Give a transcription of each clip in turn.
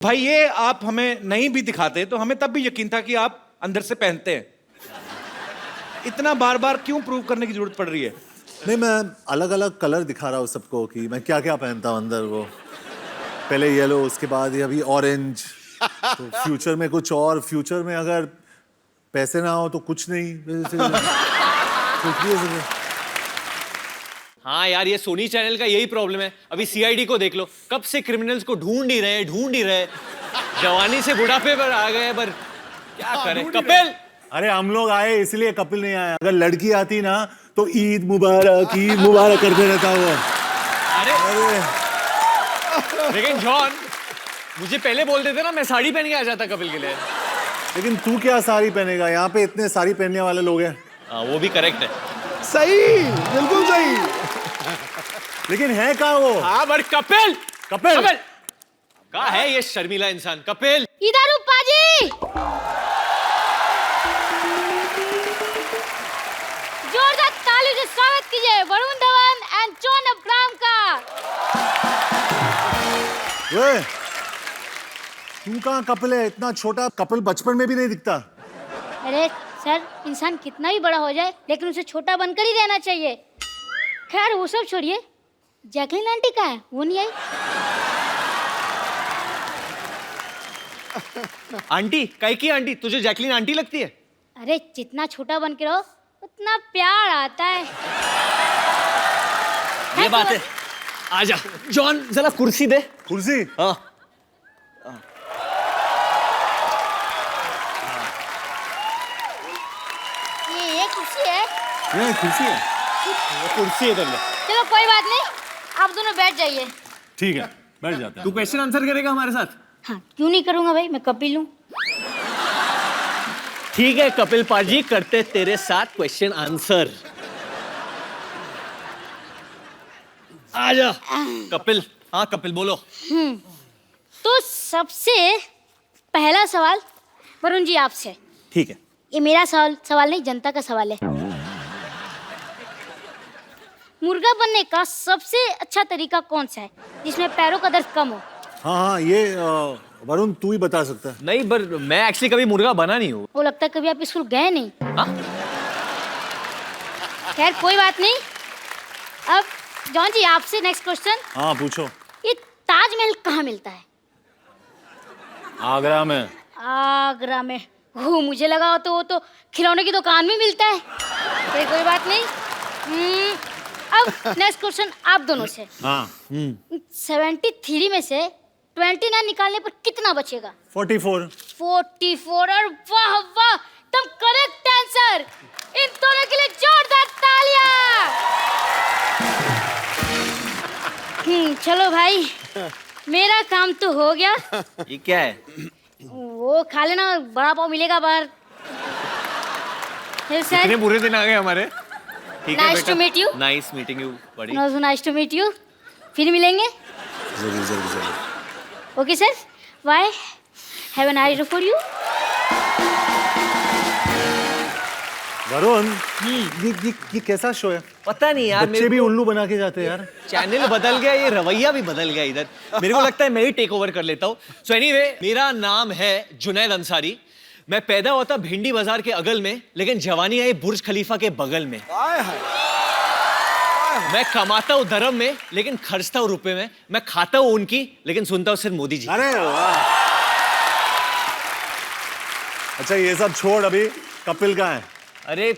भाई ये आप हमें नहीं भी दिखाते तो हमें तब भी यकीन था कि आप अंदर से पहनते हैं। इतना बार बार क्यों प्रूव करने की जरूरत पड़ रही है? नहीं, मैं अलग अलग कलर दिखा रहा हूँ सबको कि मैं क्या क्या पहनता हूँ अंदर। वो पहले येलो, उसके बाद ये अभी ऑरेंज, तो फ्यूचर में कुछ और। फ्यूचर में अगर पैसे ना हो तो कुछ नहीं। कुछ भी हो सकता। हाँ यार, ये सोनी चैनल का यही प्रॉब्लम है। अभी सीआईडी को देख लो, कब से क्रिमिनल्स को ढूंढ ही रहे। जवानी से बुढ़ापे पर आ गए, पर क्या करें। कपिल, अरे हम लोग आए इसलिए, कपिल नहीं आया। अगर लड़की आती ना तो ईद मुबारक करते रहता वो। अरे लेकिन जॉन, मुझे पहले बोल देते ना, मैं साड़ी पहन के आ जाता कपिल के लिए। लेकिन तू क्या साड़ी पहनेगा? यहाँ पे इतने साड़ी पहनने वाले लोग हैं। हाँ, वो भी करेक्ट है। सही, बिल्कुल सही। लेकिन है कहाँ वो? हाँ बट कपिल कहाँ है ये शर्मीला इंसान? कपिल इधर पाजी, जोरदार ताली से स्वागत कीजिए Varun Dhawan and John Abraham का। वे, तू कहाँ कपिल है? इतना छोटा कपिल बचपन में भी नहीं दिखता। अरे सर, इंसान कितना भी बड़ा हो जाए लेकिन उसे छोटा बनकर ही रहना चाहिए। खैर वो सब छोड़िए, जैकलीन आंटी कहाँ है? वो नहीं आई। आंटी? काहे की आंटी? तुझे जैकलीन आंटी लगती है? अरे जितना छोटा बन के रहो उतना प्यार आता है। ये बात है। आजा जॉन, जरा कुर्सी दे। कुर्सी? हाँ। ये कुर्सी है। ये कुर्सी है? कुर्सी है। चलो कोई बात नहीं, आप दोनों बैठ जाइए। ठीक है, बैठ जाते हैं। तू क्वेश्चन आंसर करेगा हमारे साथ? हाँ, क्यों नहीं करूंगा भाई, मैं कपिल हूँ। ठीक है कपिल पाजी, करते तेरे साथ क्वेश्चन आंसर। आजा कपिल। हाँ कपिल बोलो। तो सबसे पहला सवाल वरुण जी आपसे। ठीक है। ये मेरा सवाल नहीं, जनता का सवाल है। मुर्गा बनने का सबसे अच्छा तरीका कौन सा है जिसमें पैरों का दर्द कम हो? हाँ, ये वरुण तू ही बता सकता है। नहीं, पर मैं एक्चुअली कभी मुर्गा बना नहीं हूँ। वो लगता है कभी आप स्कूल गए नहीं। हाँ? खैर कोई बात नहीं। अब जॉन जी आपसे नेक्स्ट क्वेश्चन। हाँ पूछो। ये ताजमहल कहाँ मिलता है? आगरा में। आगरा में? वो मुझे लगा वो तो खिलौने की दुकान में मिलता है। कोई बात नहीं। अब नेक्स्ट क्वेश्चन आप दोनों से। हाँ। 73 में से 29 निकालने पर कितना बचेगा? 44। 44। और वाह वाह, तुम करेक्ट आंसर। इन दोनों के लिए जोरदार तालियां। चलो भाई, मेरा काम तो हो गया। ये क्या है? वो खा लेना, बड़ा पाव मिलेगा बाहर। इतने बुरे दिन आ गए हमारे। ठीक है nice to meet you. Nice meeting you बड़ी। Nice to meet you. फिर मिलेंगे। जरूर। Okay sir, bye. Have a nice day for you. Varun, ये कैसा शो है? पता नहीं यार, बच्चे भी उल्लू बना के जाते हैं यार। चैनल बदल गया, ये रवैया भी बदल गया इधर। मेरे को लगता है मैं ही टेक ओवर कर लेता हूँ। सो एनीवे, मेरा नाम है जुनैद अंसारी। मैं पैदा हुआ था भिंडी बाजार के अगल में, लेकिन जवानी आई बुर्ज खलीफा के बगल में। मैं कमाता हूँ धर्म में, लेकिन खर्चता हूँ रुपए में। मैं खाता हूँ उनकी, लेकिन सुनता हूँ सिर्फ मोदी जी। अरे वाह। अच्छा ये सब छोड़, अभी कपिल कहाँ है? अरे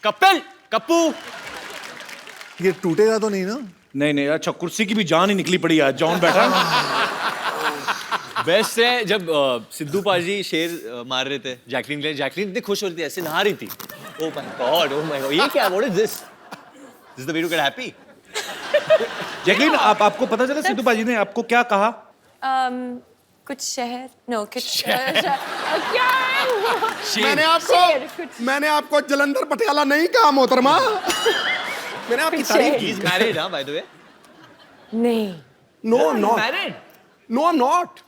कपिल, कप्पू। ये टूटेगा तो नहीं ना? नहीं, अच्छा कुर्सी की भी जान ही निकली पड़ी आज। जॉन बैठा। बेस्ट है जब सिद्धू पाजी शेर मार रहे थे जैकलीन के लिए। जैकलीन इतनी खुश हो रही थी, ऐसे नहा रही थी। ओह माय गॉड, ये क्या? What is this? This is the way to get happy. Jacqueline, आपको पता चला सिद्धू पाजी ने आपको क्या कहा? कुछ शहर, नो कुछ मैंने आपको जलंधर पटियाला नहीं कहा मोहतरमा। मैंने आपकी तारीफ की। He's married, huh, by the way? नहीं। No, I'm not. Married? No, I'm not.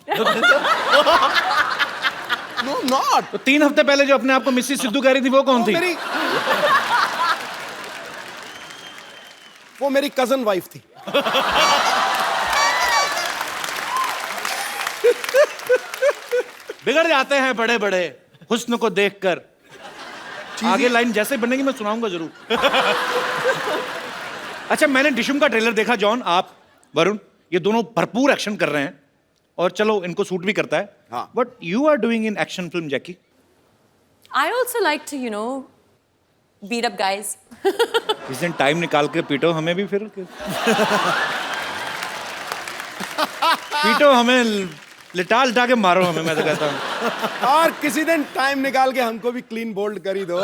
No, I'm not. तो 3 हफ्ते पहले जो अपने आप को मिसेस सिद्धू कह रही थी वो कौन थी? वो मेरी कजन वाइफ थी। बिगड़ जाते हैं बड़े बड़े हुस्न को देखकर। आगे लाइन जैसे बनेगी मैं सुनाऊंगा जरूर। अच्छा, मैंने डिशुम का ट्रेलर देखा। जॉन, आप, वरुण, ये दोनों भरपूर एक्शन कर रहे हैं और चलो इनको सूट भी करता है। हाँ। But you are doing in action film Jackie. I also like to, you know, beat up guys. इस दिन टाइम निकाल के पीटो हमें भी फिर। पीटो हमें, लिटा लिटा के मारो हमें, मैं तो कहता हूँ। और किसी दिन टाइम निकाल के हमको भी क्लीन बोल्ड कर ही दो।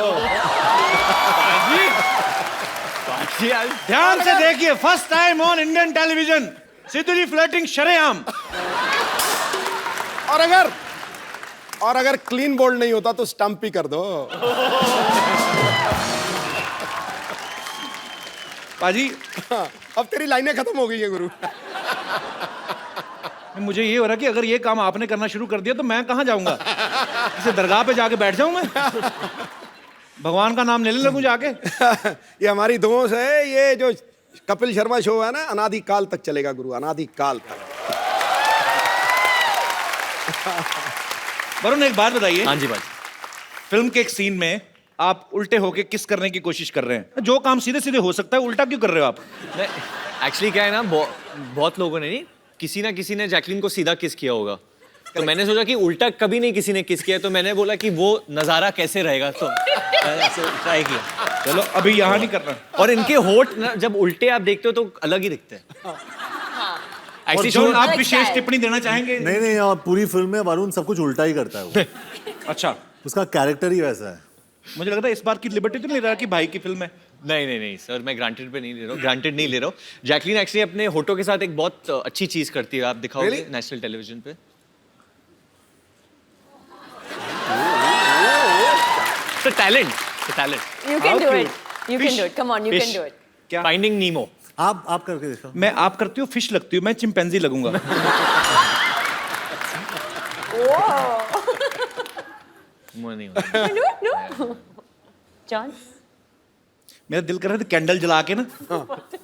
ध्यान से देखिए, first time on Indian television, Sidhu ji flirting शरेआम। और अगर क्लीन बोल्ड नहीं होता तो स्टंप ही कर दो। पाजी, अब तेरी लाइनें खत्म हो गई है गुरु। मुझे ये हो रहा है कि अगर ये काम आपने करना शुरू कर दिया तो मैं कहाँ जाऊंगा? इसे दरगाह पे जाके बैठ जाऊं मैं? भगवान का नाम लेने लगूं जाके? ये हमारी दोस्त है, ये जो कपिल शर्मा शो है ना, अनादि काल तक चलेगा गुरु, अनादि काल तक। वरुण, एक बात बताइए। हाँ जी भाई। फिल्म के एक सीन में आप उल्टे होके किस करने की कोशिश कर रहे हैं? जो काम सीधे सीधे हो सकता है, उल्टा क्यों कर रहे हो आप? एक्चुअली क्या है ना, बहुत लोगों ने नहीं, किसी ना किसी ने जैकलीन को सीधा किस किया होगा, तो मैंने सोचा कि उल्टा कभी नहीं किसी ने किस किया, तो मैंने बोला कि वो नजारा कैसे रहेगा, तो ट्राई किया। चलो अभी यहाँ नहीं करना। और इनके होठ ना जब उल्टे आप देखते हो तो अलग ही दिखते हैं। और ऐसी जॉन, शो आप विशेष टिप्पणी देना चाहेंगे? नहीं, और पूरी फिल्म में वरुण सब कुछ उल्टा ही करता है वो। अच्छा, उसका कैरेक्टर ही वैसा है। मुझे लगता है इस बार की लिबर्टी तो नहीं रहा कि भाई की फिल्म है। नहीं सर, मैं ग्रांटेड पे नहीं ले रहा हूँ, ग्रांटेड नहीं ले रहा हूँ। जैकलीन एक्चुअली अपने होठों के साथ एक बहुत अच्छी चीज करती है, आप दिखाओगे Really? नेशनल टेलीविजन पे। Talent. You can do it. You can do it. Come on, you can do it. क्या? फाइंडिंग नीमो। आप करके देखो। मैं आप करती हूँ, फिश लगती हूँ, मैं चिंपैंजी लगूंगा। नहीं होता। No. John? मेरा दिल कर रहा है कैंडल जला के ना,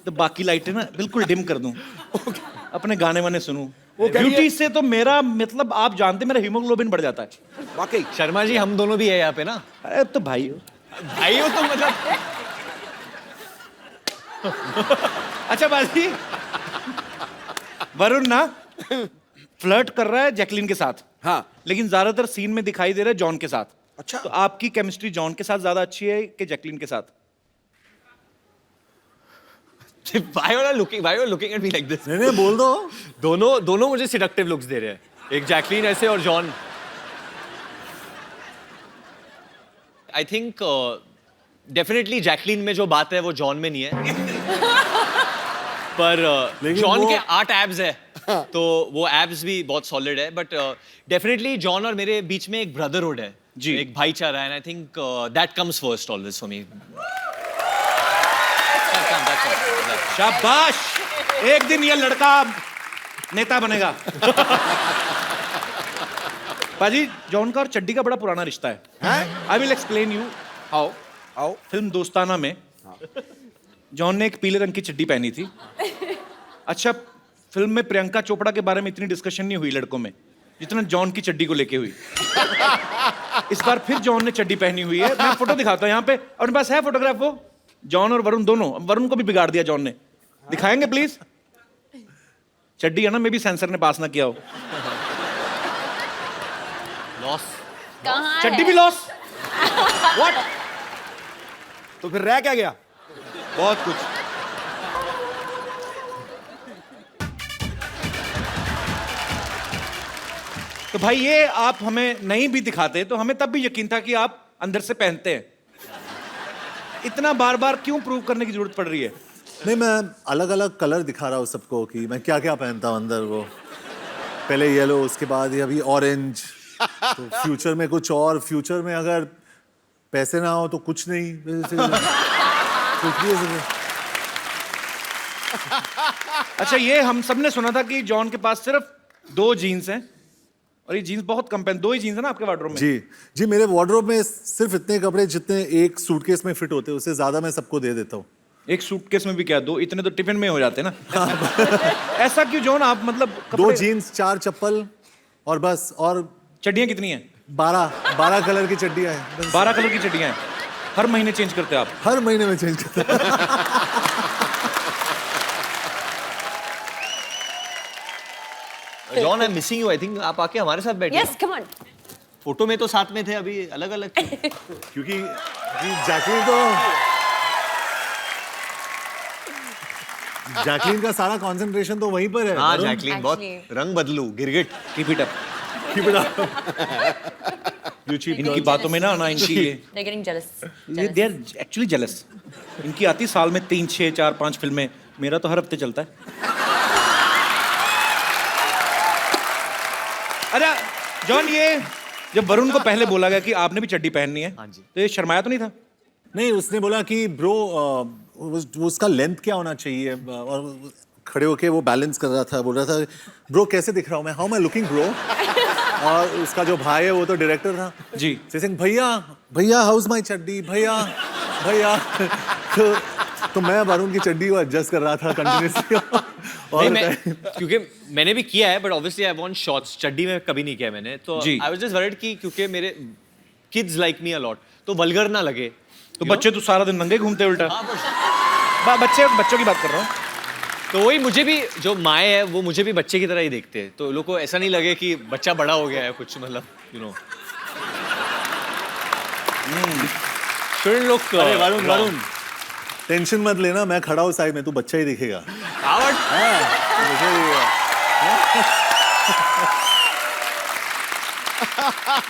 तो बाकी लाइटें ना बिल्कुल डिम कर दूं, अपने गाने वाने सुनूं। ब्यूटी से तो मेरा मतलब आप जानते, मेरा हीमोग्लोबिन बढ़ जाता है। वाकई शर्मा जी, हम दोनों भी है यहाँ पे ना। अरे तो भाई हो। भाई हो तो मतलब। अच्छा बाजी, वरुण ना फ्लर्ट कर रहा है जैकलीन के साथ, हाँ। लेकिन ज्यादातर सीन में दिखाई दे रहा है जॉन के साथ। अच्छा। तो आपकी केमिस्ट्री जॉन के साथ ज्यादा अच्छी है कि जैकलीन के साथ? Why are you looking at me like this? नहीं, बोल दो। दोनों मुझे सिडक्टिव लुक्स दे रहे हैं, एक जैकलीन ऐसे और John. I think definitely Jacqueline में जो बात है वो जॉन में नहीं है। पर लेकिन जॉन वो- के 8 एब्स है, तो वो एब्स भी बहुत सॉलिड है। बट डेफिनेटली जॉन और मेरे बीच में एक ब्रदरहुड है जी। एक भाईचारा है, and I think that comes first always for me. शाबाश, एक दिन ये लड़का नेता बनेगा। पाजी, जॉन का और चड्डी का बड़ा पुराना रिश्ता है। I will explain you how. आओ। फिल्म दोस्ताना में जॉन ने एक पीले रंग की चड्डी पहनी थी। अच्छा, फिल्म में प्रियंका चोपड़ा के बारे में इतनी डिस्कशन नहीं हुई लड़कों में जितना जॉन की चड्डी को लेके हुई। इस बार फिर जॉन ने चड्डी पहनी हुई है। मैं फोटो दिखाता हूँ यहाँ पे, और मेरे पास है फोटोग्राफ। वो जॉन और वरुण दोनों, वरुण को भी बिगाड़ दिया जॉन ने। दिखाएंगे प्लीज? चड्डी है ना, मे भी सेंसर ने पास ना किया हो। लॉस। कहाँ चड्डी है? भी लॉस। व्हाट? तो फिर रह क्या गया? बहुत कुछ। तो भाई ये आप हमें नहीं भी दिखाते तो हमें तब भी यकीन था कि आप अंदर से पहनते हैं। इतना बार बार क्यों प्रूव करने की जरूरत पड़ रही है? नहीं, मैं अलग अलग कलर दिखा रहा हूँ सबको कि मैं क्या क्या पहनता हूँ अंदर। वो पहले येलो, उसके बाद ये अभी ऑरेंज, तो फ्यूचर में कुछ और। फ्यूचर में अगर पैसे ना हो तो कुछ नहीं, कुछ भी हो सके। अच्छा, ये हम सब ने सुना था कि जॉन के पास सिर्फ 2 जीन्स हैं, और ये जीन्स बहुत कम पहन। 2 ही जीन्स है ना आपके वार्डरोब में? जी, मेरे वार्डरोब में सिर्फ इतने कपड़े जितने एक सूटकेस में फिट होते हैं, उससे ज्यादा मैं सबको दे देता हूँ। एक सूटकेस में भी क्या 2? इतने तो टिफिन में हो जाते हैं ना। ऐसा क्यों जॉन, आप मतलब 2 जीन्स, 4 चप्पल और बस, और चड्डियाँ कितनी हैं? 12 कलर की चड्डियां हैं बस। 12 कलर की चड्डियाँ हैं। हर महीने चेंज करते हैं आप? हर महीने में चेंज करता हूं। John I am missing you. I think आप आके हमारे साथ बैठे। Yes, come on. फोटो में तो साथ में थे, अभी अलग अलग। क्योंकि जी जैकलीन का सारा कंसंट्रेशन तो वहीं पर है। हाँ वरुण। जैकलीन बहुत Actually. रंग बदलू गिरगिट। Keep it up. Keep it up. You cheap इनकी बातों में ना इनकी They're getting jealous. ये दे आर एक्चुअली जेलस। इनकी आती साल में 3, 6, 4, 5 फिल्में, मेरा तो हर हफ्ते चलता है। अच्छा जॉन, ये जब वरुण को पहले बोला गया कि आपने भी चड्डी पहननी है, हाँ जी। तो ये शर्माया तो नहीं था? नहीं, उसने बोला कि ब्रो उसका लेंथ क्या होना चाहिए, और खड़े होके वो बैलेंस कर रहा था, बोल रहा था ब्रो कैसे दिख रहा हूँ मैं, how am I looking bro. और उसका जो भाई है वो तो डायरेक्टर था जी। सिंह, भैया भैया हाउस माई चड्डी, भैया भैया। तो मैं वरुण की चड्डी को एडजस्ट कर रहा था कंटिन्यूसली। नहीं, मैं क्योंकि मैंने भी किया है, but obviously I want shorts. चड्डी में कभी नहीं किया मैंने, तो जी। आई वाज जस्ट वरीड कि क्योंकि मेरे kids like me a lot, तो वल्गर ना लगे। तो बच्चे तो सारा दिन नंगे घूमते उल्टा। हाँ, बच्चों की बात कर रहा हूँ। तो वही, मुझे भी जो माए है वो मुझे भी बच्चे की तरह ही देखते हैं, तो लोग को ऐसा नहीं लगे कि बच्चा बड़ा हो गया है कुछ, मतलब यू नो। अरे वरुण टेंशन मत लेना, मैं खड़ा हूँ साइड में, तू बच्चा ही दिखेगा।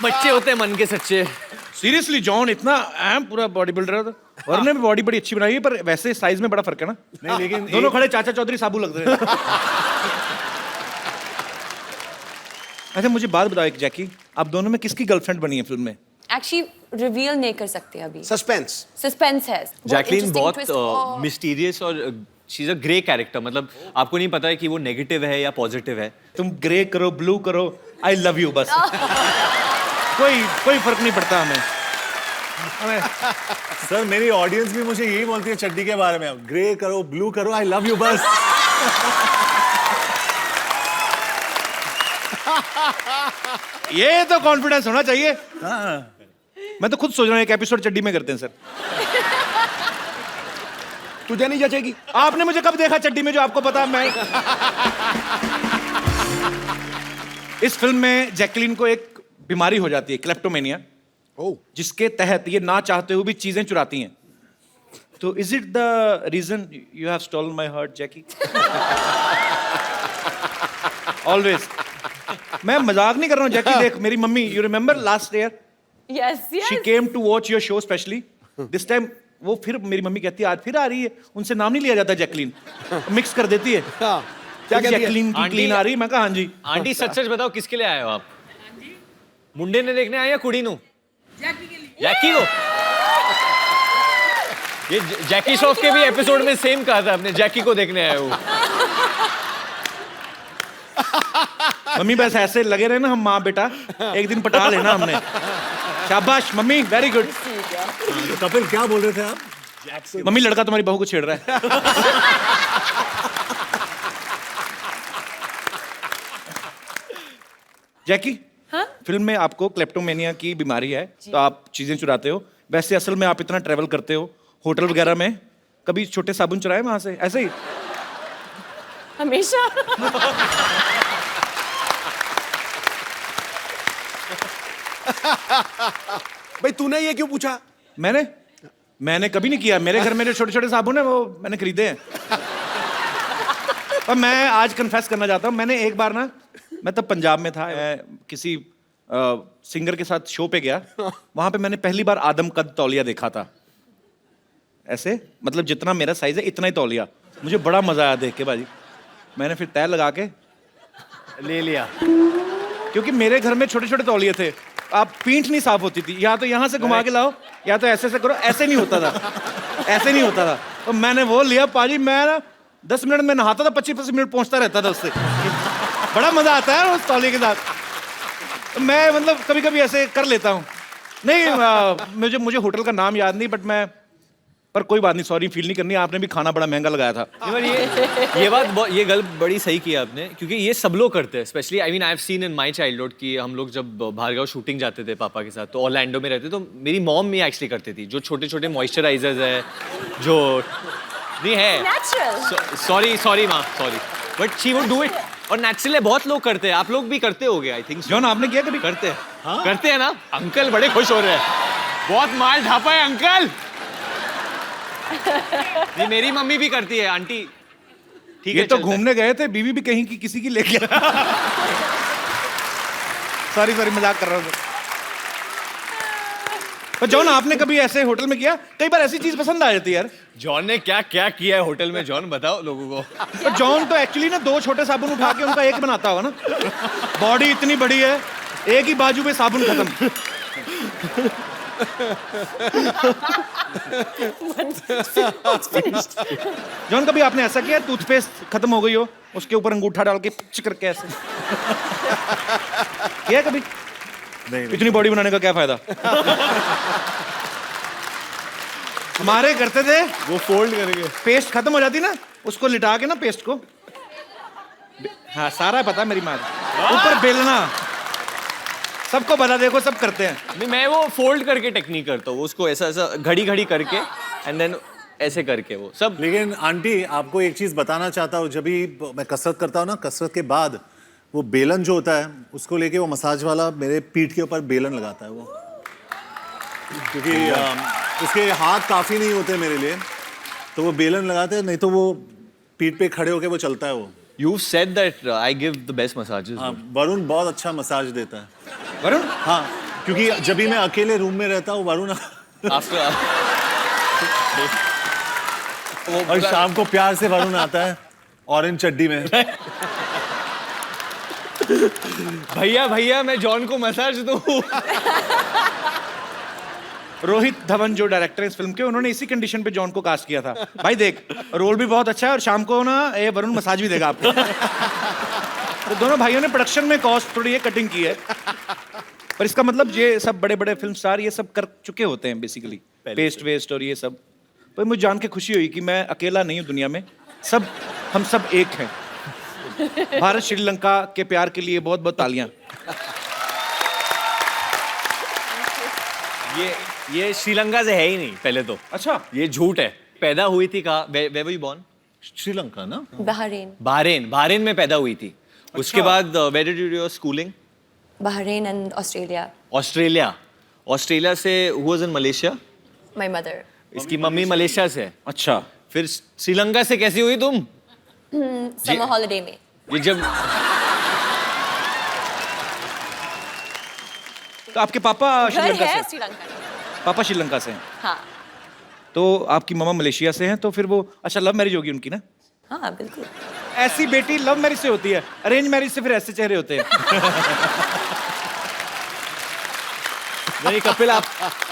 बच्चे होते हैं मन के सच्चे। सीरियसली जॉन इतना अहम पूरा बॉडी बिल्डर था। वरुण ने भी बॉडी बड़ी अच्छी बनाई है, पर वैसे साइज में बड़ा फर्क है ना। नहीं लेकिन दोनों खड़े चाचा चौधरी साबू लग रहे हैं। अच्छा मुझे बात बताओ एक, जैकी आप दोनों में किसकी गर्लफ्रेंड बनी है फिल्म में? Actually, reveal नहीं कर सकते अभी. सस्पेंस। Suspense है. जैकलीन interesting बहुत twist. Oh. मिस्टीरियस और she is a grey character, मतलब आपको नहीं पता है कि वो नेगेटिव है या पॉजिटिव है। तुम ग्रे करो ब्लू करो, आई लव यू बस। कोई फर्क नहीं पड़ता हमें। सर मेरी ऑडियंस भी मुझे यही बोलती है चड्डी के बारे में, ग्रे करो ब्लू करो, आई लव यू बस। ये तो कॉन्फिडेंस होना चाहिए। मैं तो खुद सोच रहा हूँ एक एपिसोड चड्डी में करते हैं सर। तुझे नहीं जचेगी। आपने मुझे कब देखा चड्डी में जो आपको पता? मैं इस फिल्म में जैकलीन को एक बीमारी हो जाती है, क्लेप्टोमेनिया, जिसके तहत ये ना चाहते हुए भी चीजें चुराती हैं। तो is it the reason you have stolen my heart Jackie? Always. मैं मजाक नहीं कर रहा हूँ जैकी, देख मेरी mummy, you remember last year Yes, yes. She came to watch your show specially. This time वो फिर मेरी मम्मी कहती है आज फिर आ रही है, उनसे नाम नहीं लिया जाता जैकलीन, मिक्स कर देती है। हाँ, क्या कहती है? जैकलीन की आंटी- क्लीन आ रही, मैं कहा हाँ जी। आंटी सच सच बताओ किसके लिए आए हो आप? मुंडे ने देखने आए या कुड़ी नु? जैकी को। ये जैकी श्रॉफ के भी एपिसोड में सेम कहा था आपने, जैकी को देखने आए हो। मम्मी बस ऐसे लगे रहे ना हम माँ बेटा, एक दिन पटा लेना हमने। शाबाश मम्मी, वेरी गुड। तो कपिल क्या बोल रहे थे आप? मम्मी लड़का तुम्हारी बहू को छेड़ रहा है। जैकी, हाँ? फिल्म में आपको क्लेप्टोमेनिया की बीमारी है, तो आप चीजें चुराते हो। वैसे असल में आप इतना ट्रेवल करते हो होटल वगैरह में, कभी छोटे साबुन चुराए वहां से ऐसे ही? हमेशा. भाई तूने ये क्यों पूछा? मैंने कभी नहीं किया। मेरे घर में जो छोटे छोटे साबुन है वो मैंने खरीदे हैं। पर मैं आज कन्फेस करना चाहता हूँ, मैंने एक बार ना, मैं तब पंजाब में था, मैं किसी सिंगर के साथ शो पे गया, वहां पे मैंने पहली बार आदम कद तौलिया देखा था। ऐसे मतलब जितना मेरा साइज है इतना ही तौलिया। मुझे बड़ा मजा आया देख के भाजी। मैंने फिर तय लगा के ले लिया, क्योंकि मेरे घर में छोटे छोटे तौलिए थे, आप पीठ नहीं साफ होती थी, या तो यहाँ से घुमा के लाओ या तो ऐसे करो, ऐसे नहीं होता था, ऐसे नहीं होता था। तो मैंने वो लिया पाजी, मैं ना 10 मिनट में नहाता था, 25 मिनट पहुंचता रहता था उससे। बड़ा मजा आता है उस तौलिए के साथ। तो मैं मतलब कभी कभी ऐसे कर लेता हूँ। नहीं मुझे होटल का नाम याद नहीं, बट मैं पर कोई बात नहीं, सॉरी फील नहीं करनी, आपने भी खाना बड़ा महंगा लगाया था। ये गल बड़ी सही की आपने, क्योंकि ये सब लोग करते हैं। Specially I mean I have seen in my childhood कि हम लोग जब भार्गव शूटिंग जाते थे पापा के साथ, तो ऑरलैंडो में रहते, तो मेरी मॉम भी एक्चुअली करती थी। जो छोटे छोटे मॉइस्चराइजर्स है, जो नहीं है, Natural. सॉरी माँ, sorry, but she would do it. और नेचुरली बहुत लोग करते हैं, आप लोग भी करते होगे आई थिंक। जॉन आपने किया कभी? करते हैं, करते हैं ना। अंकल बड़े खुश हो रहे हैं, बहुत माल ढापा है अंकल। नहीं, मेरी मम्मी भी करती है आंटी। ठीक ये है, तो चलता है। घूमने गए थे, बीवी भी कहीं की किसी की लेके सॉरी मजाक कर रहा हूँ। पर जॉन आपने कभी ऐसे होटल में किया? कई बार ऐसी चीज पसंद आ जाती है यार। जॉन ने क्या क्या किया है होटल में, जॉन बताओ लोगों को। पर जॉन तो एक्चुअली ना 2 छोटे साबुन उठा के उनका एक बनाता होगा ना। बॉडी इतनी बड़ी है, एक ही बाजू पे साबुन खत्म। जॉन कभी आपने ऐसा किया, टूथपेस्ट खत्म हो गई हो, उसके ऊपर अंगूठा डाल के पिच करके ऐसे किया कभी? नहीं इतनी बॉडी बनाने का क्या फायदा? हमारे करते थे, वो फोल्ड करके। पेस्ट खत्म हो जाती ना, उसको लिटा के ना पेस्ट को, हाँ सारा पता मेरी माँ, ऊपर बेलना, सबको बता, देखो सब करते हैं। नहीं, मैं वो फोल्ड करके टेक्निक करता हूँ, उसको ऐसा ऐसा घड़ी घड़ी करके एंड देन ऐसे करके वो सब। लेकिन आंटी आपको एक चीज बताना चाहता हूँ, जब भी मैं कसरत करता हूँ ना, कसरत के बाद वो बेलन जो होता है उसको लेके वो मसाज वाला मेरे पीठ के ऊपर बेलन लगाता है वो, क्योंकि उसके हाथ काफी नहीं होते मेरे लिए, तो वो बेलन लगाते हैं, नहीं तो वो पीठ पे खड़े होके वो चलता है वो। You said that I give the best massages. हाँ, वरुण बहुत अच्छा मसाज देता है। वरुण? हाँ, क्योंकि जब भी मैं अकेले रूम में रहता हूँ वरुण After और शाम को प्यार से वरुण आता है ऑरेंज चड्डी में। भैया मैं जॉन को मसाज दूं। रोहित धवन जो डायरेक्टर है इस फिल्म के, उन्होंने इसी कंडीशन पे जॉन को कास्ट किया था। भाई देख, रोल भी बहुत अच्छा है और शाम को ना ये वरुण मसाज भी देगा आपको। तो दोनों भाइयों ने प्रोडक्शन में कॉस्ट थोड़ी ये कटिंग की है, पर इसका मतलब ये सब बड़े बड़े फिल्म स्टार ये सब कर चुके होते हैं बेसिकली, पेस्ट वेस्ट और ये सब। पर मुझे जान के खुशी हुई कि मैं अकेला नहीं हूँ दुनिया में, सब हम सब एक हैं। भारत श्रीलंका के प्यार के लिए बहुत बहुत तालियां। ये श्रीलंका से है ही नहीं पहले तो। अच्छा, ये झूठ है। पैदा हुई थी कहाँ? Where were you born? Sri Lanka ना? Bahrain. बहरीन में पैदा हुई थी। उसके बाद where did you do your schooling? Bahrain and Australia. Australia से who was in Malaysia? My mother. इसकी मम्मी मलेशिया से है। अच्छा। फिर श्रीलंका से कैसी हुई तुम? Summer holiday में. ये जब तो आपके पापा घर श्रीलंका है से? श्रीलंका में. पापा श्रीलंका से हैं, हाँ. तो आपकी मामा मलेशिया से हैं, तो फिर वो अच्छा लव मैरिज होगी उनकी ना? हाँ, बिल्कुल. ऐसी बेटी लव मैरिज से होती है, अरेंज मैरिज से फिर ऐसे चेहरे होते हैं। नहीं कपिल, आप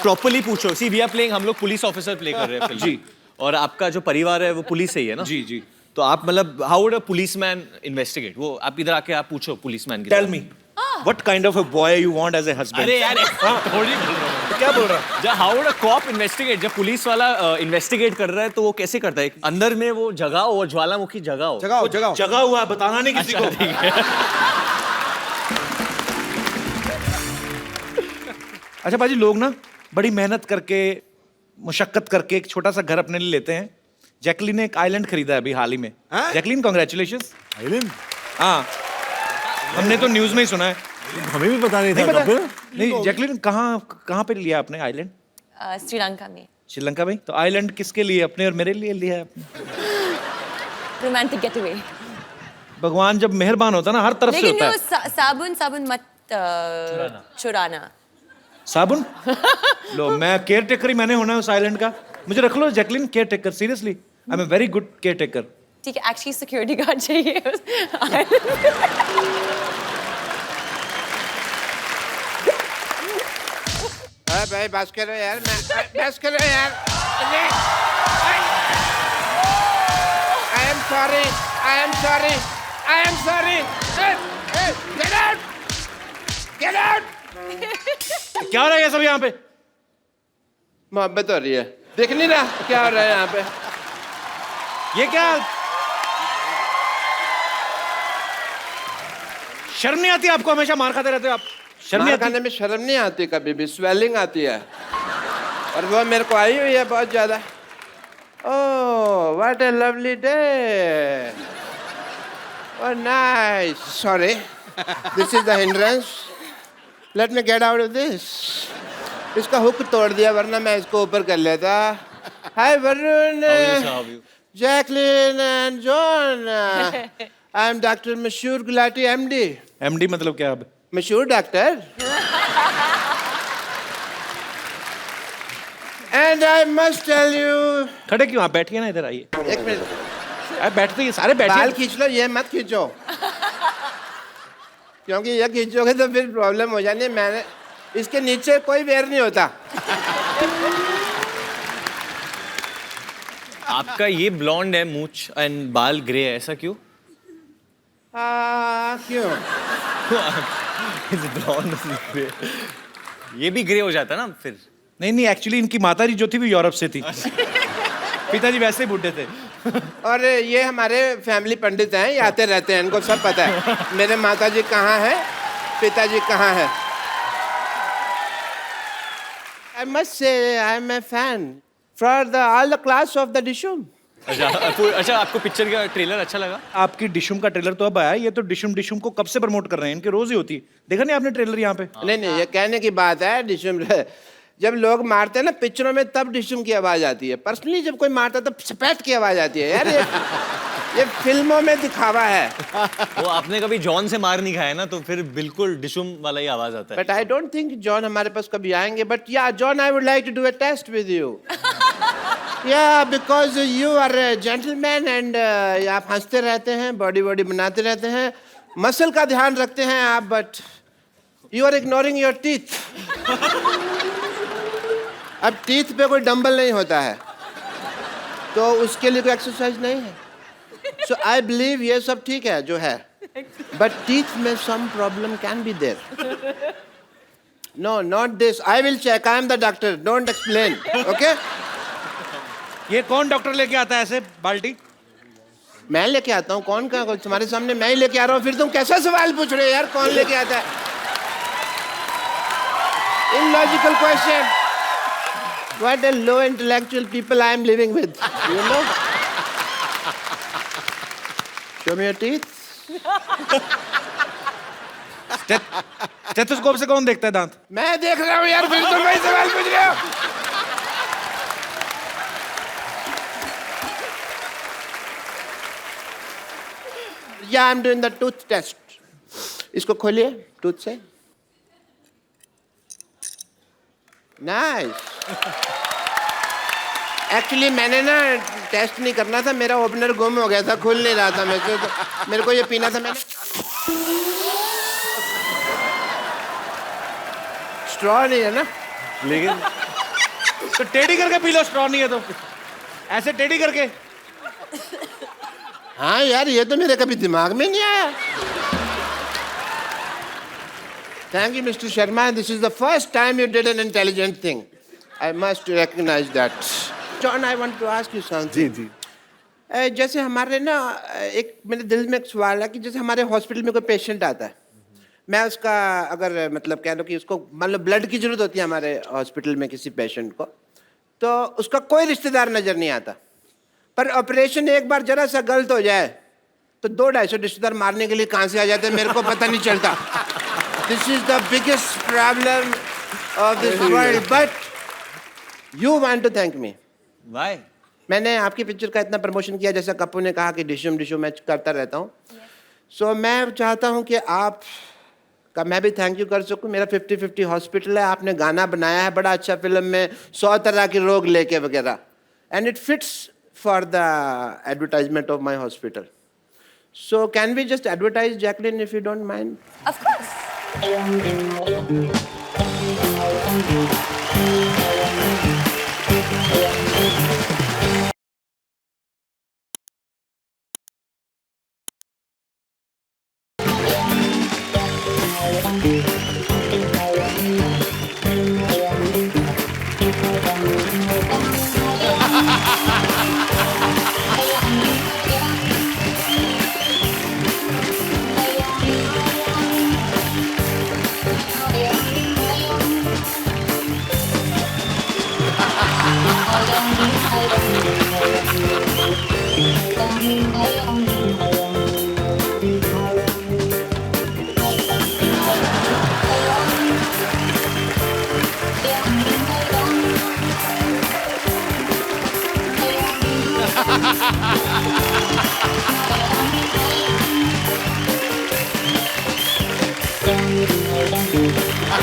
प्रॉपर्ली पूछो। सी वी आर प्लेइंग, हम लोग पुलिस ऑफिसर प्ले कर रहे हैं फिल्म। जी। और आपका जो परिवार है वो पुलिस से ही है ना? जी जी। तो आप मतलब how would a policeman investigate? वो आप इधर आके आप पूछो पुलिसमैन की। Tell me what kind of a boy you want as a husband? अरे यार थोड़ी बोल रहा हूँ। क्या बोल रहा है? जब how would a cop investigate? जब पुलिस वाला इन्वेस्टिगेट कर रहा है तो वो कैसे करता है? अंदर में वो जगह हो, वो ज्वालामुखी जगह हो। जगाओ जगह हुआ है, बताना नहीं किसी को। ठीक है। अच्छा बाजी, लोग ना बड़ी मेहनत करके, मुशक्कत करके एक छोटा सा घर अपने लिए लेते हैं। जैकलीन ने एक आइलैंड खरीदा है अभी हाल ही में। Jacqueline congratulations. आइलैंड? हाँ, हमने तो न्यूज में ही सुना है। हमें भी पता नहीं था पता? कपिल। नहीं, जैकलीन कहाँ पे लिया आपने आइलैंड? श्रीलंका में. श्रीलंका में? तो आइलैंड किसके लिए, अपने और मेरे लिए लिया है आपने? Romantic getaway. भगवान जब मेहरबान होता है ना, हर तरफ से लेकिन होता जो है। साबुन मत चुराना. साबुन? लो, मैं केयर टेकर ही मैंने होना है उस आइलैंड का। मुझे रख लो Jacqueline, caretaker, seriously I am a very good caretaker. ठीक है, एक्चुअली सिक्योरिटी गार्ड चाहिए. भाई बस करो यार, बस करो यार। I am sorry. Get out! क्या हो रहा है ये सब यहाँ पे? मोहब्बत हो रही है। देख नहीं रहा क्या हो रहा है यहाँ पे? ये क्या? शर्म नहीं आती आपको? हमेशा मार खाते रहते हो आप। शर्म नहीं मार आती? खाने में शर्म नहीं आती कभी भी, स्वेलिंग आती है और वो मेरे को आई हुई है बहुत ज्यादा। Oh what a lovely day, oh nice, sorry this is the hindrance, let me get out of this. इसका हुक तोड़ दिया वरना मैं इसको ऊपर कर लेता। Hi Varun, Jacqueline and John, I am doctor Mashoor Gulati MD. MD मतलब क्या? अब मशहूर doctor. And I must tell you. खड़े क्यों? आप बैठिए ना, इधर आइए। एक मिनट, आप बैठते ही सारे बाल बैठिए। खींच लो, ये मत खींचो क्योंकि ये खींचोगे तो फिर प्रॉब्लम हो जानी है। मैंने इसके नीचे कोई वेयर नहीं होता। आपका ये ब्लॉन्ड है मूंछ एंड बाल ग्रे है, ऐसा क्यों? क्यों? ब्लॉन्ड ग्रे, ये भी ग्रे हो जाता है ना फिर। नहीं नहीं, एक्चुअली इनकी माता जी जो थी वो यूरोप से थी। पिताजी वैसे ही बूढ़े थे। और ये हमारे फैमिली पंडित हैं, ये आते रहते हैं, इनको सब पता है मेरे माताजी कहाँ है, पिताजी कहाँ है। I must say I am a fan for all the class of the Dishum. अच्छा, आपको पिक्चर का ट्रेलर अच्छा लगा? आपकी डिशुम का ट्रेलर तो अब आया, ये तो डिशुम डिशुम को कब से प्रमोट कर रहे हैं, इनके रोज ही होती है। देखा नहीं आपने ट्रेलर यहाँ पे? नहीं नहीं, ये कहने की बात है। डिशुम जब लोग मारते हैं ना पिक्चरों में तब डिशुम की आवाज आती है। पर्सनली जब कोई मारता है तब सपैट की आवाज आती है। यार ये फिल्मों में दिखावा है। वो आपने कभी जॉन से मार नहीं खाया ना, तो फिर बिल्कुल डिशुम वाला ही आवाज आता है। But I don't think John हमारे पास कभी आएंगे। But yeah John, I would like to do a test with you. Yeah because you are a gentleman and आप हंसते रहते हैं, बॉडी बॉडी बनाते रहते हैं, मसल का ध्यान रखते हैं आप, but you are ignoring your teeth. अब टीथ पे कोई डंबल नहीं होता है तो उसके लिए कोई एक्सरसाइज नहीं है। सो आई बिलीव ये सब ठीक है जो है, बट टीथ में some problem can be there. No not this, I will check, I am the doctor, don't explain, okay? ये कौन डॉक्टर लेके आता है ऐसे बाल्टी? मैं लेके आता हूँ। कौन का? तुम्हारे सामने मैं ही लेके आ रहा हूँ, फिर तुम कैसा सवाल पूछ रहे हो यार? कौन लेके आता है? Illogical question. What a low intellectual people I am living with, you know? Show me your teeth. Stethoscope से कौन देखता है दांत? मैं देख रहा हूँ यार, फिर तुम वही सवाल पूछ रहे हो। Yeah, I'm doing the tooth test. इसको खोलिए टूथ से। नाइस। एक्चुअली मैंने ना टेस्ट नहीं करना था, मेरा ओपनर गुम हो गया था, खुल नहीं रहा था। मेरे को ये पीना था। मैंने स्ट्रॉ नहीं है ना, लेकिन तो टेढ़ी करके पी लो, स्ट्रॉ नहीं है तो ऐसे टेढ़ी करके। हाँ यार, ये तो मेरे कभी दिमाग में नहीं आया। Thank you, Mr. Sharma. This is the first time you did an intelligent thing. I must recognize that. John, I want to ask you something. जी जी। जैसे हमारे ना एक मेरे दिल में एक सवाल है कि जैसे हमारे हॉस्पिटल में कोई पेशेंट आता है, मैं उसका अगर मतलब कह लो कि उसको मान लो ब्लड की जरूरत होती है हमारे हॉस्पिटल में किसी पेशेंट को, तो उसका कोई रिश्तेदार नजर नहीं आता, पर ऑपरेशन एक बार जरा सा गलत हो जाए तो 200-250 रिश्तेदार मारने के लिए कहाँ से आ जाते हैं, मेरे को पता नहीं चलता। This is the biggest problem of this world, but you want to thank me. Why? मैंने आपकी पिक्चर का इतना प्रमोशन किया, जैसा कप्पू ने कहा कि डिशुम डिशुम मैं करता रहता हूँ। सो मैं चाहता हूँ कि आप का मैं भी थैंक यू कर सकूँ। मेरा 50-50 हॉस्पिटल है, आपने गाना बनाया है बड़ा अच्छा फिल्म में, 100 तरह के रोग लेके वगैरह, and it fits for the advertisement of my hospital. So can we just advertise Jacqueline if you don't mind? Of course.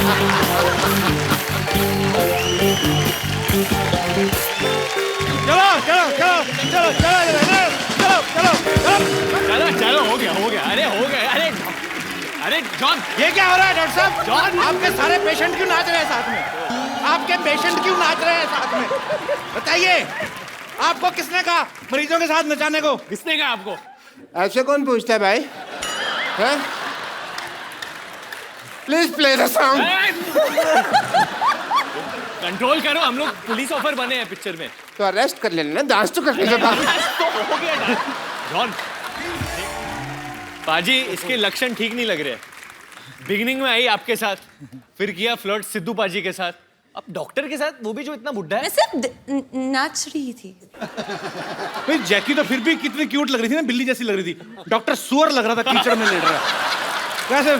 चलो चलो चलो चलो चलो चलो चलो चलो हो गया अरे हो गया अरे अरे जॉन ये क्या हो रहा है डॉक्टर साहब? जॉन, आपके सारे पेशेंट क्यों नाच रहे हैं साथ में? आपके पेशेंट क्यों नाच रहे हैं साथ में? बताइए, आपको किसने कहा मरीजों के साथ नचाने को? किसने कहा आपको? ऐसे कौन पूछता है भाई? Please play the song. Control करो, हम लोग पुलिस ऑफर बने हैं पिक्चर में। तो अरेस्ट कर लेना, डांस तो कर लेना। तो हो गया जॉन। पाजी, इसके लक्षण ठीक नहीं लग रहे। बिगिनिंग में आई आपके साथ, फिर किया फ्लर्ट सिद्धू पाजी के साथ, अब डॉक्टर के साथ, वो भी जो इतना बुड्ढा है। मैं सिर्फ नाच रही थी। भाई जैकी तो फिर भी कितनी क्यूट लग रही थी ना, बिल्ली जैसी लग रही थी। डॉक्टर सुअर लग रहा था, कीचड़ में लेट रहा है। कैसे?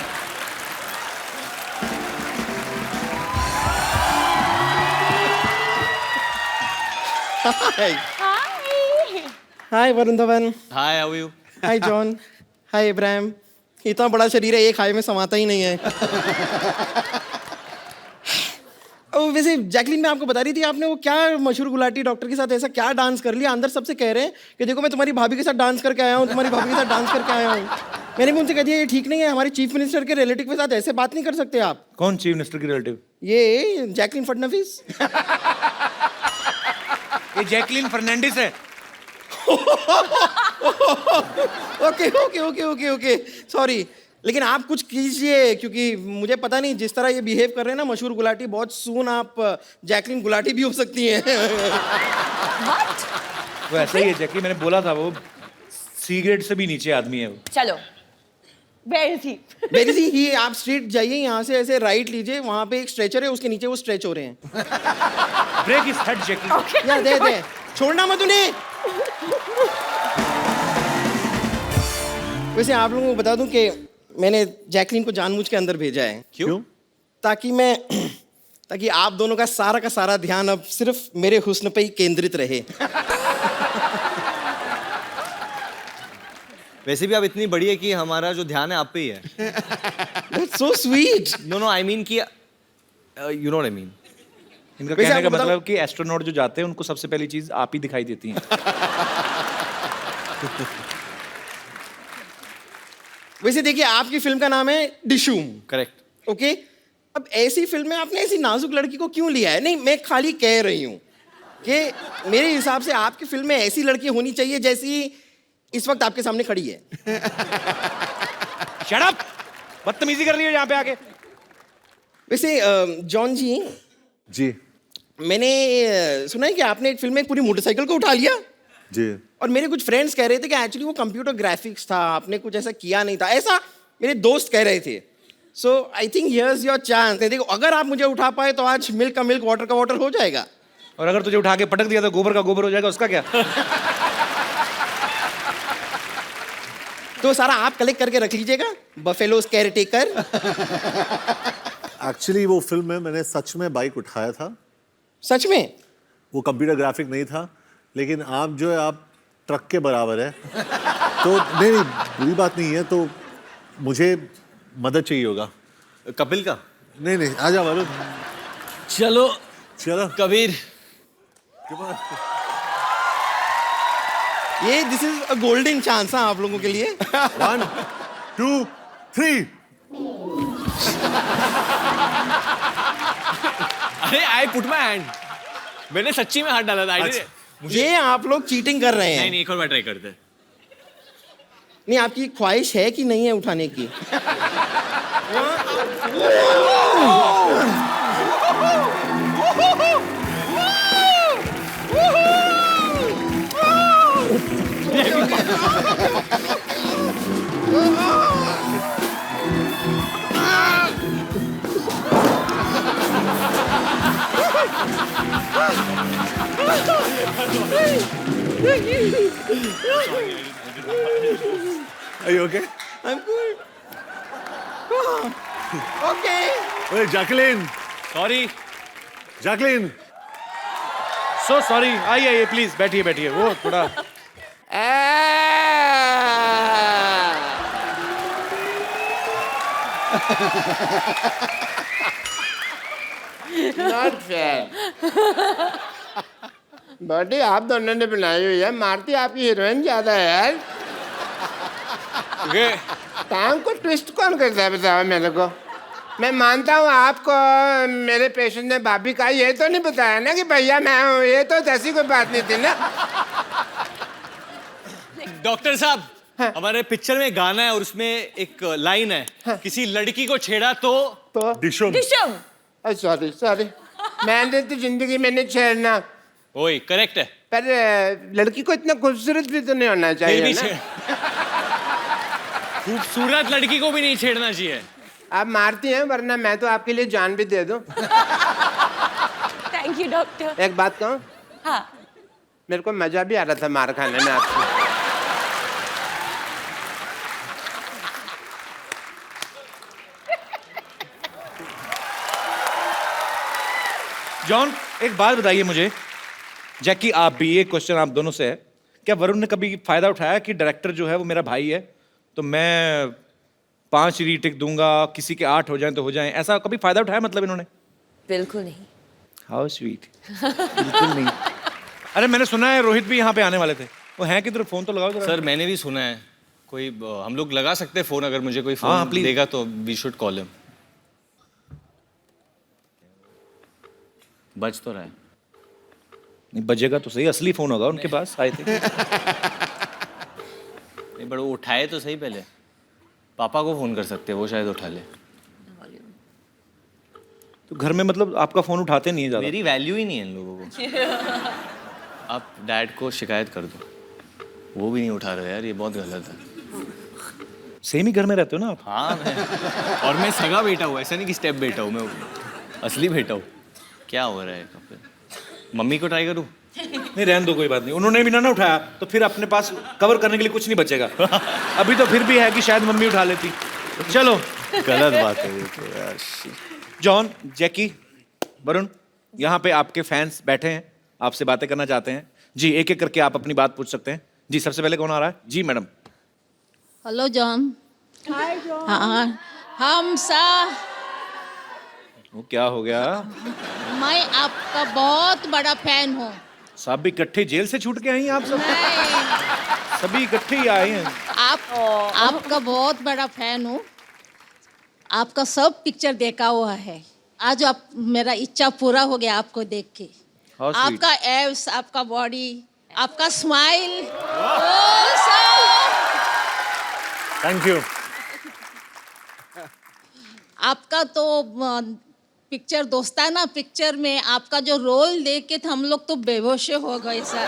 Hi Varun Dhawan. Hi, how you? Hi John. Hi Ibrahim. इतना बड़ा शरीर है, एक हाय में समाता ही नहीं है। वैसे जैकलीन, मैं आपको बता रही थी, आपने वो क्या मशहूर गुलाटी डॉक्टर के साथ ऐसा क्या डांस कर लिया? अंदर सबसे कह रहे हैं कि देखो मैं तुम्हारी भाभी के साथ डांस करके आया हूँ, तुम्हारी भाभी के साथ डांस करके आया हूँ। मैंने भी उनसे कह दिया ये ठीक नहीं है, हमारे चीफ मिनिस्टर के रिलेटिव के साथ ऐसे बात नहीं कर सकते आप। कौन चीफ मिनिस्टर की रिलेटिव? ये जैकलीन फडणवीस। ये जैकलीन फर्नांडिस है। Okay okay okay okay okay sorry, लेकिन आप कुछ कीजिए, क्योंकि मुझे पता नहीं जिस तरह ये बिहेव कर रहे हैं ना मशहूर गुलाटी, बहुत सून आप जैकलीन गुलाटी भी हो सकती हैं। वो ऐसा ही है जैकी, मैंने बोला था, वो सी ग्रेड से भी नीचे आदमी है वो। चलो, where is he? Where is he? आप स्ट्रीट जाइए, यहाँ से ऐसे राइट लीजिए, वहाँ पे एक स्ट्रेचर है, उसके नीचे वो स्ट्रेच हो रहे हैं। ब्रेक इज हेड जैकी। या दे छोड़ना मत उन्हें। वैसे आप लोगों को बता दूं कि मैंने जैकलीन को जानबूझ के अंदर भेजा है। क्यों? ताकि आप दोनों का सारा ध्यान अब सिर्फ मेरे हुस्न पे ही केंद्रित रहे। वैसे भी आप इतनी बड़ी है कि हमारा जो ध्यान है आप पे ही है। That's so sweet. No I mean कि you know what I mean. इनका वैसे कहने का आपको बताऊं- मतलब कि एस्ट्रोनॉट जो जाते हैं उनको सबसे पहली चीज आप ही दिखाई देती हैं। वैसे देखिए, आपकी फिल्म का नाम है डिशूम। करेक्ट। ओके, अब ऐसी फिल्म में आपने ऐसी नाजुक लड़की को क्यों लिया है? नहीं, मैं खाली कह रही हूँ कि मेरे हिसाब से आपकी फिल्म में ऐसी लड़की होनी चाहिए जैसी इस वक्त आपके सामने खड़ी है। Shut up! बदतमीजी कर रही हो यहाँ पे आके। वैसे जॉन जी, जी मैंने सुना है कि आपने एक फिल्म में एक पूरी मोटरसाइकिल को उठा लिया, जी। और मेरे कुछ फ्रेंड्स कह रहे थे कि एक्चुअली वो कंप्यूटर ग्राफिक्स था, आपने कुछ ऐसा किया नहीं था, ऐसा मेरे दोस्त कह रहे थे। So I think here's your chance. देखो, अगर आप मुझे उठा पाए तो आज मिल्क का मिल्क, वाटर का वाटर हो जाएगा। और अगर तुझे उठा के पटक दिया तो गोबर का गोबर हो जाएगा, उसका क्या? तो सारा आप कलेक्ट करके रख लीजिएगा, बफेलोज केयर टेकर। एक्चुअली वो फिल्म में मैंने सच में बाइक उठाया था। सच में? वो कंप्यूटर ग्राफिक नहीं था, लेकिन आप जो है आप ट्रक के बराबर है। तो नहीं बुरी बात नहीं है, तो मुझे मदद चाहिए होगा। कपिल का? नहीं आ जा वरुण। चलो चलो कबीर। ये this is a golden chance आप लोगों के लिए। 1 2 3। अरे आई पुट माय हैंड। मैंने सच्ची में हाथ डाला था। ये आप लोग चीटिंग कर रहे हैं। नहीं, एक और बार ट्राई करते हैं। नहीं, आपकी ख्वाहिश है कि नहीं है उठाने की? Are you okay? I'm good. Okay. Hey, Jacqueline. Sorry. Jacqueline. So sorry. आइए प्लीज, बैठिए। वो थोड़ा नॉट फेयर। बॉडी आप दोनों ने बनाई हुई है, मारती आपकी हीरोइन ज्यादा है यार। टांग को ट्विस्ट कौन करता है बताओ मेरे को। मैं मानता हूँ आपको मेरे पेशेंट ने भाभी कहा, ये तो नहीं बताया ना कि भैया मैं हूँ, ये तो ऐसी कोई बात नहीं थी ना। डॉक्टर साहब, हमारे पिक्चर में गाना है और उसमें एक लाइन है, किसी लड़की को छेड़ा तो डिशुम। Dishum. सॉरी सॉरी, मैंने तो जिंदगी में नहीं छेड़ना, वही करेक्ट है। पर लड़की को इतना खूबसूरत भी तो नहीं होना फिर चाहिए भी ना। खूबसूरत लड़की को भी नहीं छेड़ना चाहिए। आप मारती हैं, वरना मैं तो आपके लिए जान भी दे दूं। Thank you, doctor. एक बात कहूँ, हाँ. मेरे को मजा भी आ रहा था मार खाने में आपसे। जॉन, एक बात बताइए मुझे, जैकी आप भी, ये क्वेश्चन आप दोनों से है, क्या वरुण ने कभी फायदा उठाया कि डायरेक्टर जो है वो मेरा भाई है, तो मैं 5 रीटेक दूंगा, किसी के 8 हो जाएं तो हो जाएं, ऐसा कभी फायदा उठाया मतलब इन्होंने? बिल्कुल नहीं. How sweet. बिल्कुल नहीं। अरे मैंने सुना है रोहित भी यहाँ पे आने वाले थे, वो हैं किधर? फोन तो लगाओ जरा। सर मैंने भी सुना है, कोई हम लोग लगा सकते हैं फोन, अगर मुझे कोई हाँ, फोन please. देगा तो वी शुड कॉल हिम। बज तो रहा है। नहीं बजेगा तो सही, असली फोन होगा उनके पास, आए थे। नहीं बट वो उठाए तो सही पहले। पापा को फोन कर सकते हैं, वो शायद उठा ले। तो घर में मतलब आपका फोन उठाते नहीं है ज्यादा? मेरी वैल्यू ही नहीं है इन लोगों को। आप डैड को शिकायत कर दो, वो भी नहीं उठा रहे यार, ये बहुत गलत है। सेम ही घर में रहते हो ना आप? हाँ और मैं सगा बेटा हूँ, ऐसा नहीं कि स्टेप बेटा हूँ, मैं असली बेटा हूँ। क्या हो रहा है कपिल? मम्मी को ट्राई करूँ? नहीं रहने दो, कोई बात नहीं। उन्होंने भी ना उठाया तो फिर अपने पास कवर करने के लिए कुछ नहीं बचेगा। अभी तो फिर भी है कि शायद मम्मी उठा लेती। चलो, गलत बात है ये तो यार। जॉन, जैकी, वरुण, यहाँ पे आपके फैंस बैठे हैं, आपसे बातें करना चाहते हैं। जी एक एक करके आप अपनी बात पूछ सकते हैं। जी सबसे पहले कौन आ रहा है? जी madam. Hello John. Hi John. हाँ, हम सा वो क्या हो गया? मैं आपका बहुत बड़ा फैन हूँ। सब भी इकट्ठे जेल से छूट के आई हैं आप सब? नहीं, सभी इकट्ठे ही आए हैं। आपका बहुत बड़ा फैन हूँ। आपका सब पिक्चर देखा हुआ है। आज आप मेरा इच्छा पूरा हो गया आपको देख के। How sweet. आपका एब्स, आपका बॉडी, आपका स्माइल, थैंक यू। आपका तो पिक्चर दोस्ताना पिक्चर में आपका जो रोल देख के हम लोग तो बेहोश हो गए सर।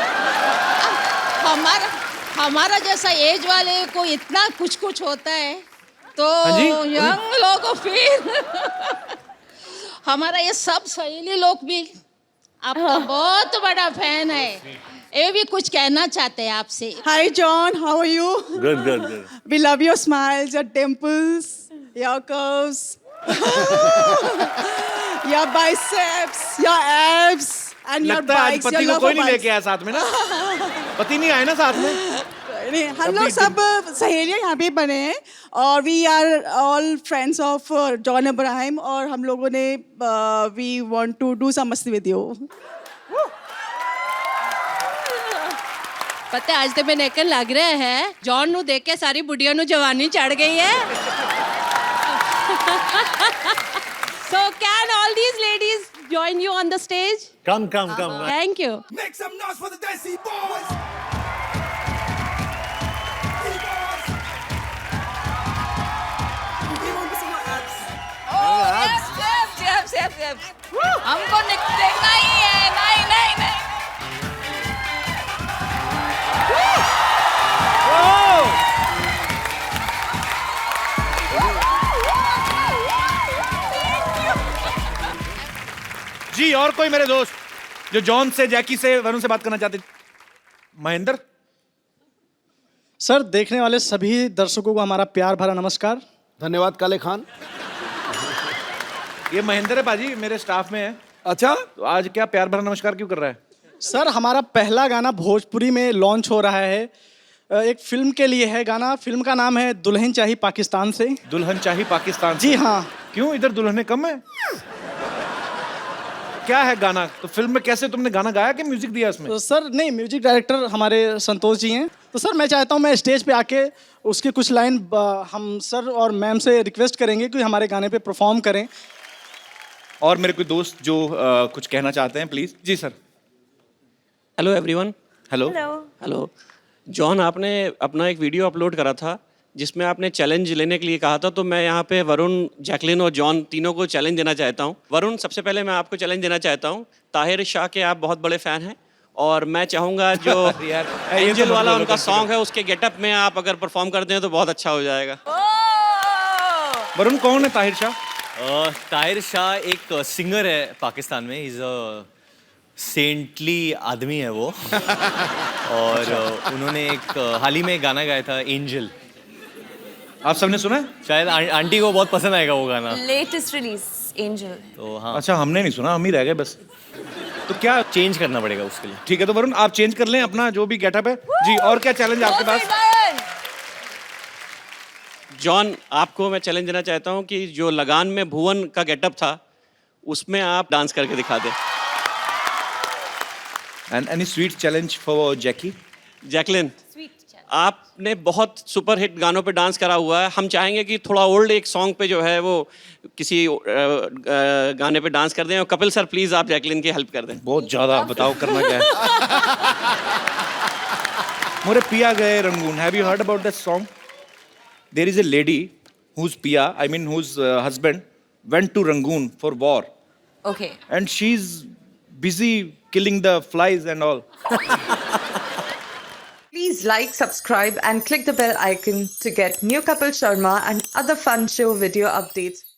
हमारा जैसा एज वाले को इतना कुछ कुछ होता है तो यंग लोगों फिर हमारा ये सब सहेली लोग भी आपका बहुत बड़ा फैन है, ये भी कुछ कहना चाहते हैं आपसे। Hi John, how are you? Good good good. We love your smiles, your dimples, your curves, your biceps, your abs, and your लगता है आज bikes. पति Your को love कोई for नहीं bikes. लेके आया साथ में ना? पति नहीं आए ना साथ में? नहीं, हम लोग सब सहेलियां यहाँ पे बने हैं और we are all friends of John Abraham और हम लोगों ने we want to do some मस्ती विद यू। पता है, आज तो मैं नेकन लग रहा है जॉन नु देख के सारी बुढ़िया नु जवानी चढ़ गई है। So can all these ladies join you on the stage? Come, come, come. Thank you. Make some noise for the Desi Boys. हमको देखना ही है। नहीं नहीं नहीं। जी और कोई मेरे दोस्त जो जॉन से, जैकी से, वरुण से बात करना चाहते? महेंद्र। सर, देखने वाले सभी दर्शकों को हमारा प्यार भरा नमस्कार। धन्यवाद काले खान। ये महेंद्र है पाजी, मेरे स्टाफ में है। अच्छा, तो आज क्या प्यार भरा नमस्कार क्यों कर रहा है? सर, हमारा पहला गाना भोजपुरी में लॉन्च हो रहा है। एक फिल्म के लिए है गाना। फिल्म का नाम है दुल्हन चाहिए पाकिस्तान से। दुल्हन चाहिए पाकिस्तान से? जी हाँ। क्यों, इधर दुल्हने कम है? क्या है गाना? तो फिल्म में कैसे तुमने गाना गाया कि म्यूजिक दिया इसमें? तो सर नहीं, म्यूजिक डायरेक्टर हमारे संतोष जी हैं। तो सर मैं चाहता हूँ मैं स्टेज पे आके उसके कुछ लाइन हम सर और मैम से रिक्वेस्ट करेंगे कि हमारे गाने पे परफॉर्म करें। और मेरे कोई दोस्त जो कुछ कहना चाहते हैं, प्लीज। जी sir. Hello everyone. Hello. Hello John, आपने अपना एक वीडियो अपलोड करा था जिसमें आपने चैलेंज लेने के लिए कहा था, तो मैं यहाँ पे वरुण, जैकलिन और जॉन तीनों को चैलेंज देना चाहता हूँ। वरुण, सबसे पहले मैं आपको चैलेंज देना चाहता हूँ। ताहिर शाह के आप बहुत बड़े फ़ैन हैं और मैं चाहूँगा जो एंजल वाला उनका सॉन्ग है उसके गेटअप में आप अगर परफॉर्म करते हैं तो बहुत अच्छा हो जाएगा। वरुण, कौन है ताहिर शाह? ताहिर शाह एक सिंगर है पाकिस्तान में। इज सेंटली आदमी है वो। और उन्होंने एक हाल ही में गाना गाया था, एंजल। आप सबने सुना है? शायद आंटी को बहुत पसंद आएगा वो गाना। Latest release, Angel. तो हाँ। अच्छा, हमने नहीं सुना, हम ही रह गए बस। तो क्या चेंज करना पड़ेगा उसके लिए? ठीक है, तो वरुण आप चेंज कर लें अपना जो भी गेटअप है। जी, और क्या चैलेंज आपके पास? जॉन, आपको मैं चैलेंज देना चाहता हूँ कि जो लगान में भुवन का गेटअप था उसमें आप डांस करके दिखा दें। And any sweet challenge for Jackie? Jacqueline, आपने बहुत सुपर हिट गानों पे डांस करा हुआ है, हम चाहेंगे कि थोड़ा ओल्ड एक सॉन्ग पे जो है वो किसी गाने पे डांस कर दें। और कपिल सर प्लीज आप जैकलिन की हेल्प कर दें। बहुत ज्यादा, बताओ करना क्या है? मोरे पिया गए Rangoon, have you heard about that song? There is a lady whose पिया, I mean whose husband went to Rangoon for war. Okay. And she's busy killing the flies and all. Please like, subscribe and click the bell icon to get new Kapil Sharma and other fun show video updates.